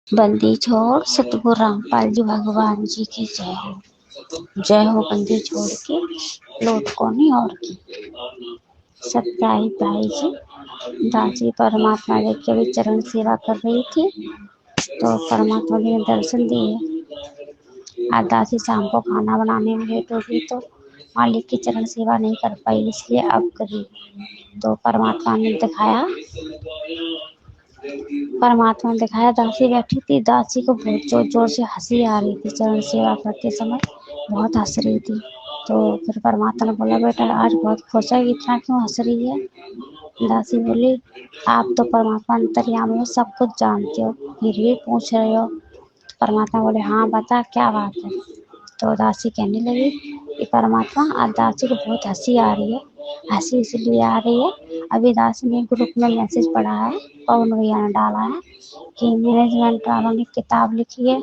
बंदी छोड़ सतगुरु रामपाल जी भगवान जी की जय हो। जय हो बंदी छोड़ के लौट को नहीं और की। सत्याहित भाई जी दासी परमात्मा जी के भी चरण सेवा कर रही थी तो परमात्मा जी ने दर्शन दिए। आज दासी शाम को खाना बनाने में लेट हो गई तो मालिक की चरण सेवा नहीं कर पाई, इसलिए अब करी। तो परमात्मा ने दिखाया दासी बैठी थी। दासी को बहुत जोर जोर से हंसी आ रही थी, चरण सेवा करते समय बहुत हंस रही थी। तो फिर परमात्मा ने बोला, बेटा आज बहुत खुश है, इतना क्यों हंस रही है? दासी बोली, आप तो परमात्मा अंतर्यामी हो, सब कुछ जानते हो, फिर भी पूछ रहे हो। तो परमात्मा बोले, हाँ बता क्या बात है। तो दासी कहने लगी कि परमात्मा आज दासी को बहुत हंसी आ रही है। हंसी इसलिए आ रही है, अभी दासी ने ग्रुप में मैसेज पढ़ा है, पवन भैया ने डाला है कि मैनेजमेंट वालों ने किताब लिखी है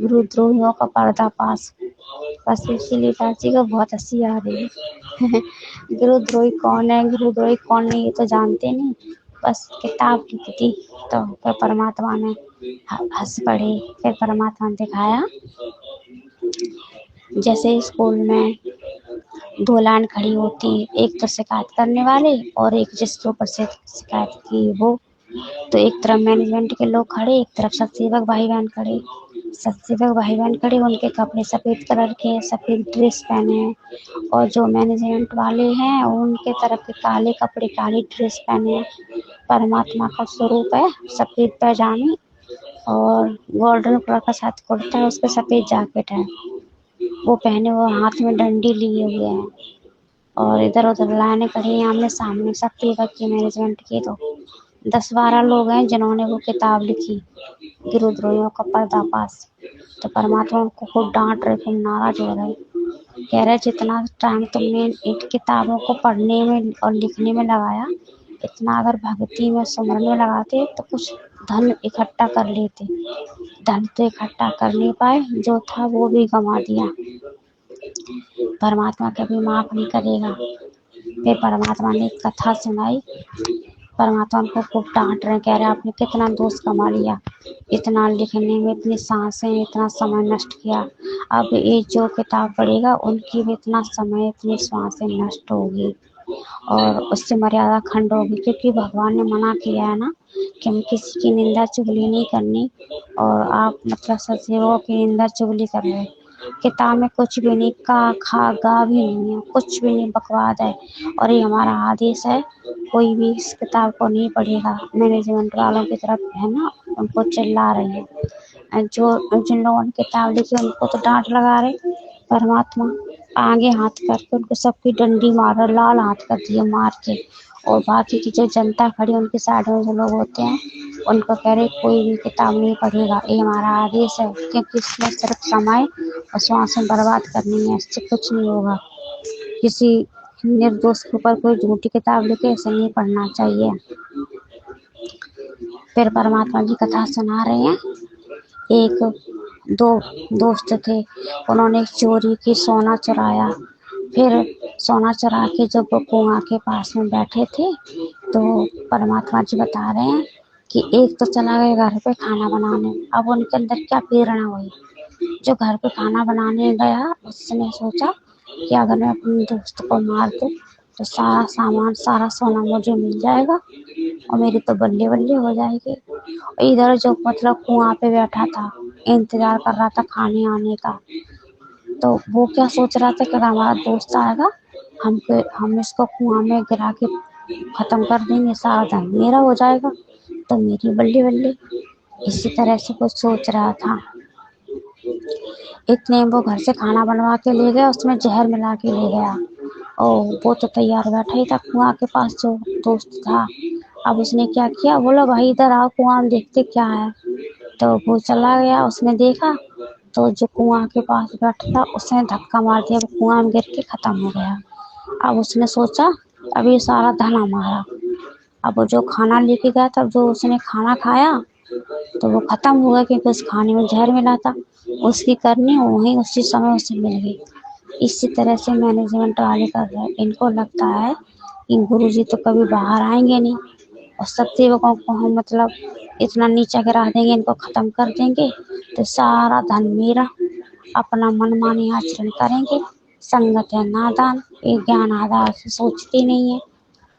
गुरुद्रोहियों का पर्दाफाश। बस इसीलिए दासी को बहुत हंसी आ रही है। गुरुद्रोही कौन है, गुरुद्रोही कौन नहीं, ये तो जानते नहीं, बस किताब लिखी थी। तो फिर परमात्मा ने हंस पड़े। फिर परमात्मा ने दिखाया जैसे स्कूल में दो लाइन खड़ी होती, एक तो शिकायत करने वाले और एक जिसके ऊपर से शिकायत की वो। तो एक तरफ मैनेजमेंट के लोग खड़े, एक तरफ सतसेवक भाई बहन खड़े। सतसेवक भाई बहन खड़े, उनके कपड़े सफ़ेद कलर के, सफ़ेद ड्रेस पहने हैं। और जो मैनेजमेंट वाले हैं उनके तरफ के काले कपड़े, काली ड्रेस पहने हैं। परमात्मा का स्वरूप है, सफ़ेद पैजामी और गोल्डन कलर का साथ कुर्ता है, उस पर सफ़ेद जैकेट है वो पहने हुए, हाथ में डंडी लिए हुए हैं। और इधर उधर लाइनें खड़ी हैं आमने सामने, सतसेवक की मैनेजमेंट की। तो 10-12 लोग हैं जिन्होंने वो किताब लिखी गुरुद्रोहियों का पर्दाफाश। तो परमात्मा उनको खूब डांट रहे, खूब नाराज हो रहे, कह रहे जितना टाइम तुमने इन किताबों को पढ़ने में और लिखने में लगाया, इतना अगर भक्ति में सुमरन में लगाते तो कुछ धन इकट्ठा कर लेते। धन तो इकट्ठा कर नहीं पाए, जो था वो भी गंवा दिया। परमात्मा कभी माफ नहीं करेगा। फिर परमात्मा ने एक कथा सुनाई। परमात्मा उनको खूब डांट रहे, कह रहे आपने कितना दोष कमा लिया, इतना लिखने में इतनी सांसें, इतना समय नष्ट किया। अब ये जो किताब पढ़ेगा उनकी भी इतना समय, इतनी सांसें नष्ट होगी और उससे मर्यादा खंड होगी, क्योंकि भगवान ने मना किया है ना कि हम किसी की निंदा चुगली नहीं करनी। और आप मतलब सत्सेवकों की निंदा चुगली कर रहे हो। किताब में कुछ भी नहीं, का खा गा भी नहीं है, कुछ भी नहीं, बकवाद है। और ये हमारा आदेश है, कोई भी इस किताब को नहीं पढ़ेगा। मैनेजमेंट वालों की तरफ है ना, उनको चिल्ला रही है। जो जिन लोगों ने किताब लिखी उनको तो डांट लगा रहे। परमात्मा आगे हाथ करके उनको सबकी डंडी मार रहे, लाल हाथ कर दिए मार के। और बाकी की जो जनता खड़ी उनके साइड में जो लोग होते हैं उनको कह रहे कोई भी किताब नहीं पढ़ेगा, ये हमारा आदेश है, क्योंकि इसमें सिर्फ समय और श्वास बर्बाद करनी है, इससे कुछ नहीं होगा। किसी निर्दोष के ऊपर कोई झूठी किताब लिखे, इसे नहीं पढ़ना चाहिए। फिर परमात्मा जी कथा सुना रहे हैं। एक दो दोस्त थे, उन्होंने चोरी की, सोना चुराया। फिर सोना चुरा के जब वो कुआं के पास में बैठे थे तो परमात्मा जी बता रहे हैं कि एक तो चला गया घर पे खाना बनाने। अब उनके अंदर क्या प्रेरणा हुई, जो घर पे खाना बनाने गया उसने सोचा कि अगर मैं अपने दोस्त को मार दूं तो सारा सामान, सारा सोना मुझे मिल जाएगा और मेरी तो बल्ले बल्ले हो जाएगी। इधर जो मतलब कुआं पे बैठा था, इंतजार कर रहा था खाने आने का, तो वो क्या सोच रहा था कि अगर हमारा दोस्त आएगा हम इसको कुआं में गिरा के खत्म कर देंगे, सारा धन मेरा हो जाएगा तो मेरी बल्ले बल्ले। इसी तरह से वो सोच रहा था। इतने वो घर से खाना बनवा के ले गया, उसमें जहर मिला के ले गया और वो तो तैयार बैठा ही था कुआं के पास जो दोस्त था। अब उसने क्या किया, बोला भाई इधर आओ कुआं में देखते क्या है। तो वो चला गया, उसने देखा तो जो कुआं के पास बैठा था उसने धक्का मार दिया, वो कुआं में गिर के खत्म हो गया। अब उसने सोचा अब ये सारा धन हमारा। अब वो जो खाना लेके गया था, जो उसने खाना खाया तो वो खत्म हो गया, क्योंकि उस खाने में जहर मिला था। उसकी करनी वहीं उसी समय उसे मिल गई। इसी तरह से मैनेजमेंट वाले कर रहे हैं। इनको लगता है कि गुरुजी तो कभी बाहर आएंगे नहीं और सब सेवकों को हम मतलब इतना नीचा गिरा देंगे, इनको खत्म कर देंगे तो सारा धन मेरा। अपना मनमानी आचरण करेंगे, संगत है नादान, ये ज्ञान आधार से सोचती नहीं है,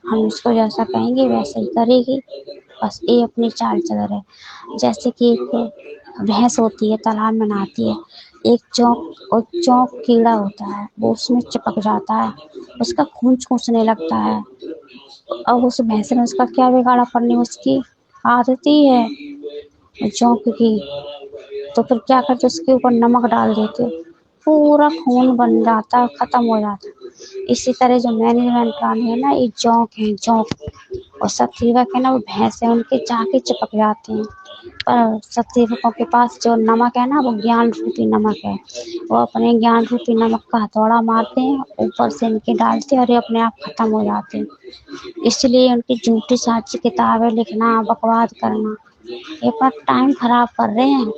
हम इसको जैसा कहेंगे वैसे ही करेगी, बस ये अपनी चाल चल रहे। जैसे कि एक भैंस होती है, तालाब में नहाती है, एक चौंक कीड़ा होता है, वो उसमें चिपक जाता है, उसका खून चूसने लगता है। अब उस भैंस ने उसका क्या बिगाड़ा, पड़ने उसकी आदत ही है चौंक की। तो फिर क्या करते, उसके ऊपर नमक डाल देते, पूरा खून बन जाता, खत्म हो जाता। इसी तरह जो मैनेजमेंट वाले है ना, ये जोंक है जोंक, और सत्सेवक है ना, वो भैंस है, उनके जाके चिपक जाते हैं। पर सत्सेवकों के पास जो नमक है ना, वो ज्ञान रूपी नमक है, वो अपने ज्ञान रूपी नमक का हथौड़ा मारते हैं, ऊपर से इनके डालते हैं और ये अपने आप खत्म हो जाते हैं। इसलिए उनकी झूठी साची किताबें लिखना, बकवाद करना, ये अपना टाइम खराब कर रहे हैं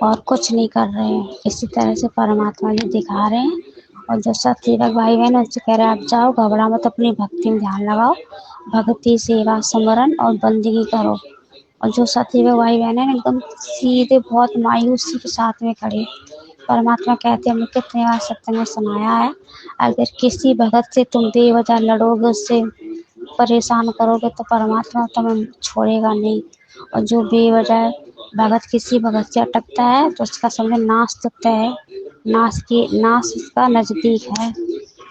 और कुछ नहीं कर रहे हैं। इसी तरह से परमात्मा जी दिखा रहे हैं। और जो सत्सेवक भाई बहन उनसे कह रहे हैं, आप जाओ, घबरा मत, अपनी भक्ति में ध्यान लगाओ, भक्ति सेवा सुमरन और बंदगी करो। और जो सत्सेवक भाई बहन है एकदम सीधे, बहुत मायूसी के साथ में खड़े। परमात्मा कहते हैं, हमने कितने बार सत्य में सुनाया है, अगर किसी भगत से तुम बेवजह लड़ोगे, उससे परेशान करोगे, तो परमात्मा तुम्हें छोड़ेगा नहीं। और जो बेवजह भगत किसी भगत से अटकता है, तो उसका समझ नाश तक है, नाश उसका नजदीक है।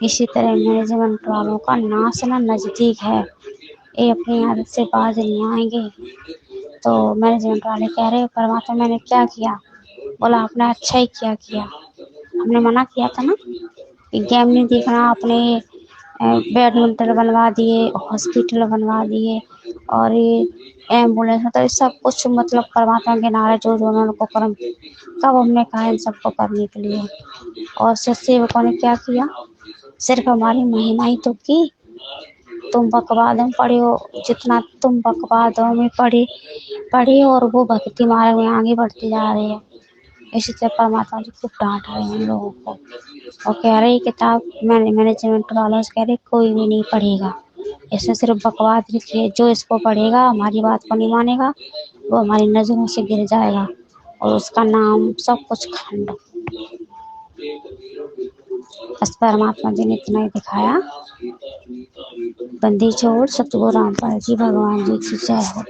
इसी तरह मैनेजमेंट वालों का नाश ना नजदीक है, ये अपनी आदत से बाज नहीं आएंगे। तो मैनेजमेंट वाले कह रहे, परमात्मा मैंने क्या किया? बोला, आपने अच्छा ही किया। हमने मना किया था ना कि गेम नहीं देखना, आपने बैडमिंटन बनवा दिए, हॉस्पिटल बनवा दिए, और ये एम्बुलेंस, मतलब ये सब कुछ, मतलब परमात्मा के नारे जो जो उन्होंने को कर्म, कब हमने कहा इन सबको करने के लिए। और सेवकों ने क्या किया, सिर्फ हमारी महिमा ही तो की। तुम बकवाद में पड़े हो, जितना तुम बकवादों में पढ़े और वो भक्ति मार्ग में आगे बढ़ते जा रहे हैं। इसी तरह परमात्मा जी खूब डांट रहे हैं हम लोगों को, और कह रहे किताब मैनेजमेंट वालों से कह रहे कोई भी नहीं पढ़ेगा, इसमें सिर्फ बकवाद लिखी है, जो इसको पढ़ेगा, हमारी बात को नहीं मानेगा, वो हमारी नजरों से गिर जाएगा, और उसका नाम सब कुछ खंड। बस परमात्मा जी ने इतना ही दिखाया। बंदी छोड़, सतगुरु रामपाल जी भगवान जी की जय हो।